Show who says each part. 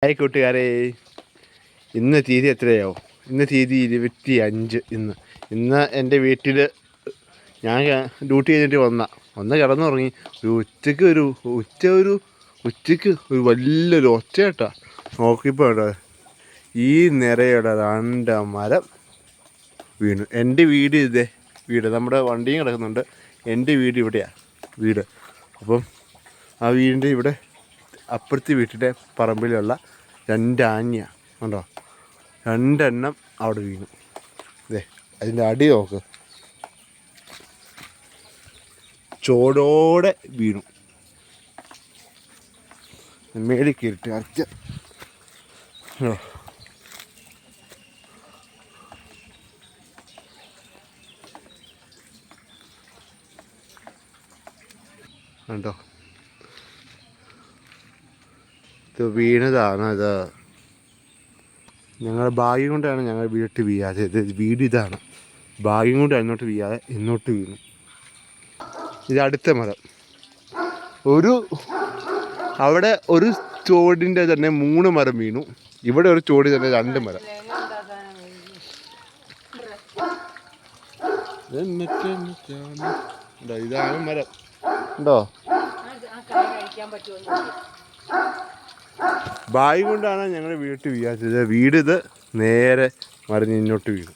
Speaker 1: Hi കൂട്ടുകാരെ, ഇന്ന് തീയതി എത്രയാവും? ഇന്ന് തീയതി 25. ഇന്ന് എൻ്റെ വീട്ടിൽ ഞാൻ ഡ്യൂട്ടി ചെയ്തിട്ട് വന്ന് കിടന്നുറങ്ങി. ഉച്ചയ്ക്ക് ഒരു വലിയൊരു ഒച്ചയാട്ടാ. നോക്കിയപ്പോൾ കേട്ടോ, ഈ നിറയുടെ 2 മരം വീണു. എൻ്റെ വീട് നമ്മുടെ വണ്ടിയും കിടക്കുന്നുണ്ട്. എൻ്റെ വീട് ഇവിടെയാണ് വീട്. അപ്പം ആ വീടിൻ്റെ ഇവിടെ അപ്പുറത്തെ വീട്ടിലെ പറമ്പിലുള്ള 2 ആഞ്ഞ കണ്ടോ, 2 എണ്ണം അവിടെ വീണു. അതെ, അതിൻ്റെ അടി നോക്ക്, ചോടോടെ വീണു. മേളിൽ കയറിട്ട് അരച്ച കണ്ടോ, ഇത് വീണതാണ്. അത് ഞങ്ങളുടെ ഭാഗ്യം കൊണ്ടാണ് ഞങ്ങൾ വീട്ടിൽ വീഴാതെ. വീട് ഇതാണ്, ഭാഗ്യം കൊണ്ട് അങ്ങോട്ട് വീഴാതെ ഇങ്ങോട്ട് വീണു. ഇത് അടുത്ത മരം. അവിടെ ഒരു ചോടിൻ്റെ തന്നെ 3 മരം വീണു. ഇവിടെ ഒരു ചോടി തന്നെ 2 മരം. ഇതാണ് മരം ഉണ്ടോ. ഭാഗ്യം കൊണ്ടാണ് ഞങ്ങൾ വീട്ടിൽ വീഴാത്തത്. വീട് ഇത് നേരെ മറിഞ്ഞ് ഇങ്ങോട്ട് വീണു.